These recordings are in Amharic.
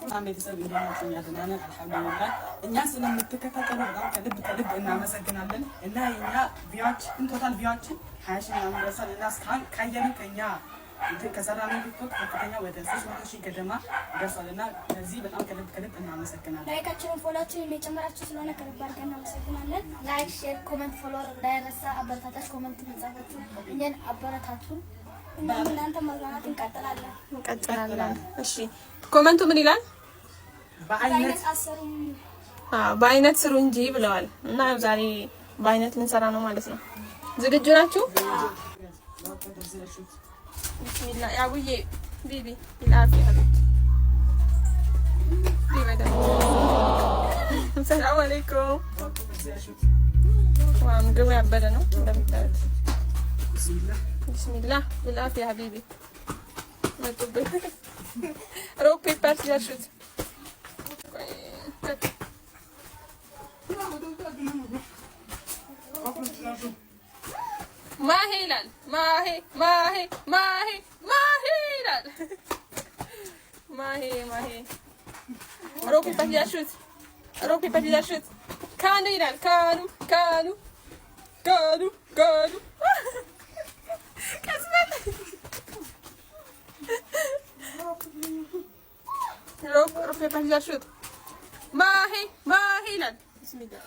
በጣም ቤተሰብ እንደሆናችሁ ያደናነ አልሐምዱሊላህ እኛ ስለምትከታተሉ በጣም ከልብ እናመሰግናለን። እና የኛ ቪዋችን ቶታል ቪዋችን 20 ሺህ ምናምን ደርሷል። እና እስካሁን ካየነው ከኛ ከሰራነው ቲክቶክ ከፍተኛ ወደ 300 ሺህ ገደማ ደርሷል። እና ለዚህ በጣም ከልብ እናመሰግናለን። ላይካችንን ፎሎዋችንን የጨመራችሁ ስለሆነ ከልብ አድርገን እናመሰግናለን። ላይክ፣ ሼር፣ ኮሜንት፣ ፎሎወር እንዳይረሳ። አበረታታች ኮሜንት መጻፋችሁ እኛን አበረታቱን። እናንተ ማግናት እንቀጥላለን። እሺ ኮሜንቱ ምን ይላል? በአይነት ስሩ እንጂ ብለዋል። እና ዛሬ በአይነት ልንሰራ ነው ማለት ነው። ዝግጁ ናችሁ? ቢስሚላህ ያቡዬ ቢቢ ይላፊ አሉት። ሰላም አለይኩም። ዋም ምግቡ ያበደ ነው እንደምታዩት። ቢስሚላህ ይላፊ ሀቢቢ መጡብኝ። ሮክ ፔፐር ሲያሹት ማሄ ይላል። ማሄ ይላል። ማሄ ሮክ ፔፐር ሲያሹት ካኑ ይላል። ካኑ ቀስበል ሮክ ፔፐር ሲያሹት ማሄ ይላል። ቢስሚላህ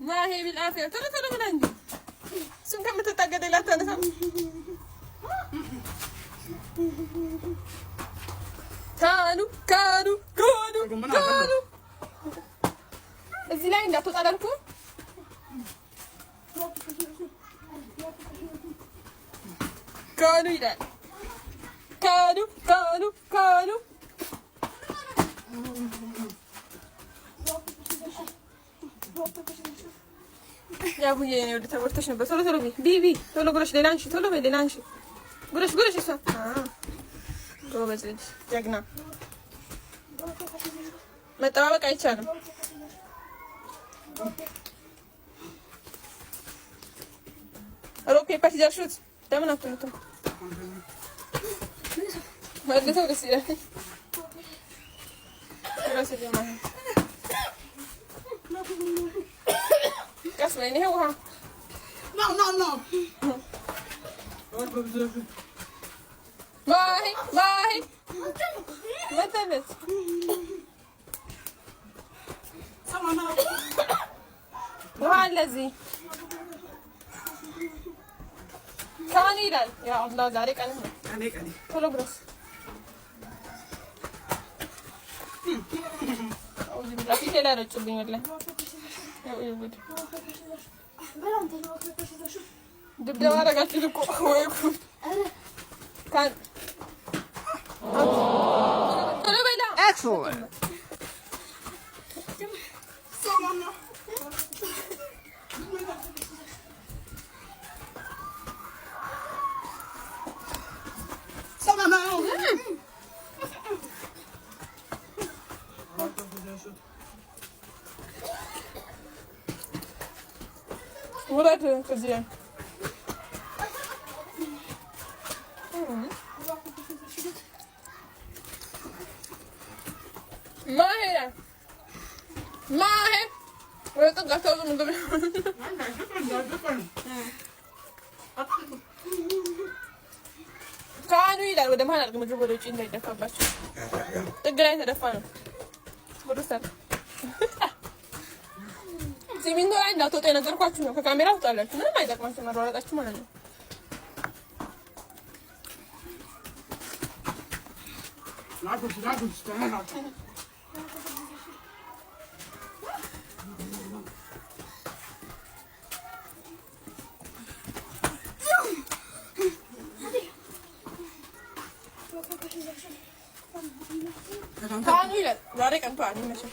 ማሄ ቢልአፊያ ቶሎ ብላ እንጂ እሱን ከምትታገደኝ ላታነሳም። ካኑ እዚህ ላይ እንዳትወጣ አላልኩም? ካኑ ይላል። ካኑ ያቡዬ ነው ወደ ተወርተሽ ነበር። ቶሎ ቢቢ ቶሎ ጉረሽ፣ ሌላ አንሺ፣ ቶሎ በይ፣ ሌላ አንሺ፣ ጉረሽ እሷ ጎበዝ ልጅ ጀግና። መጠባበቅ አይቻልም። ሮክ ፔፐር ሲደርሱት ለምን አትሉትም? መልሰው ደስ ይላል። ቀስ በይ ይሄ ውሃ ማሄ መተበት ውሃ አለ እዚህ። ካኑ ይላል። ያ አላህ ዛሬ ቀን ነው። ቶሎ ብረስ ፊቴ ላይ ረጩብኝ ወላሂ። ድብደባ አደረጋችሁት እኮ ወይ ጉድ! ቶሎ በላ ኤክሰለንት ውረድ ከዚህ ማሄ ወይ ጥጋታው ምግብ ካኑ ይላል። ወደ መሀል አድርግ ምግብ ወደ ውጭ እንዳይደፋባቸው። ጥግ ላይ ተደፋ ነው ወደ ሰር ሲሚንቶ ላይ እንዳትወጣ የነገርኳችሁ ነው። ከካሜራ ወጣላችሁ ምንም አይጠቅማችሁ መሯሯጣችሁ ማለት ነው። ካኑ ይላል። ዛሬ ቀንቷል ይመስል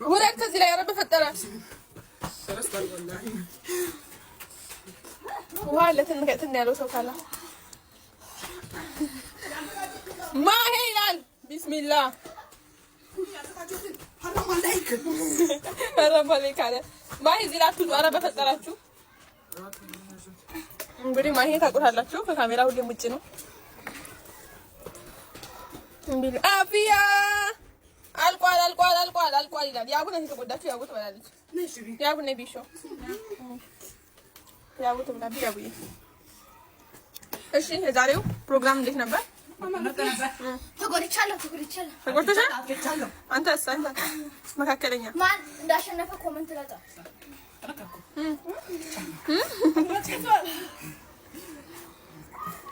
ውረድ ከዚህ ላይ ኧረ በፈጠረ ውሃ ለትን ያለው ሰው ካለ ማሄ ይላል። ቢስሚላህ ሐራም አለይክ አለ ማሄ እዚህ ላይ አትውጡ። ኧረ በፈጠራችሁ እንግዲህ ማሄ ታውቁታላችሁ። ከካሜራ ሁሌም ውጭ ነው። አፍያ አልቋል ይላል። ያቡ ነው የተጎዳችው። ያቡ ትበላለች። ያቡ ነው ቢሾ ያቡ ትበላለች። ያቡ እሺ፣ የዛሬው ፕሮግራም እንዴት ነበር? ተጎድቻለሁ። ተጎድተሻል? አንተስ? መካከለኛ ማን እንዳሸነፈ ኮሜንት ላይ ጻፍ።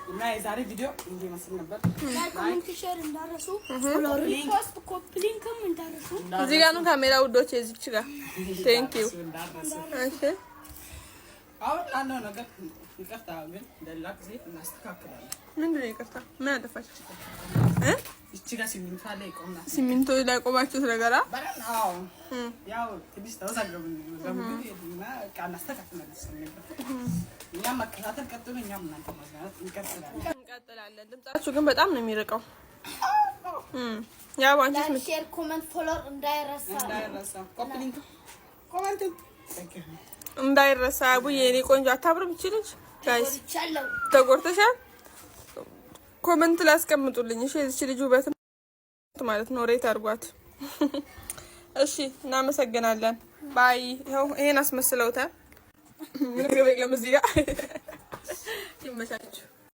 እና የዛሬ ቪዲዮ እንዲህ መስል ነበር። ኮሜንት ሼር እንዳረሱ፣ ፖስት ኮፒ ሊንክም እንዳረሱ። እዚህ ጋር ነው ካሜራ ውዶች፣ እዚች ጋር ቴንክ ዩ። እሺ አሁን አንድ ነገር ይቅርታ፣ ግን ለሌላ ጊዜ እናስተካክላለን። ምንድን ነው ይቅርታ? ምን አጠፋች? እቺ ጋር ሲሚንቶ አለ ይቆምና ሲሚንቶ ላይ ቆማችሁት ነገር አዎ፣ ያው ትንሽ ተወዛገብን እና እናስተካክላለን። እኛም መከታተል ቀጥሎ፣ እኛም እናንተ ማዝናናት እንቀጥላለን። ድምጻችሁ ግን በጣም ነው የሚርቀው። ያው አንቺ ሼር ኮሜንት ፎሎወር እንዳይረሳ ኮሜንት እንዳይረሳ። አቡዬ የኔ ቆንጆ አታብርም ይችልሽ ጋይስ ተጎርተሻል። ኮሜንት ላይ አስቀምጡልኝ እሺ። እዚህ ልጅ ውበት ማለት ነው። ሬት አድርጓት እሺ። እናመሰግናለን። ባይ። ይሄን አስመስለውታል። ምን ገበይ ለምዚጋ ይመቻችሁ።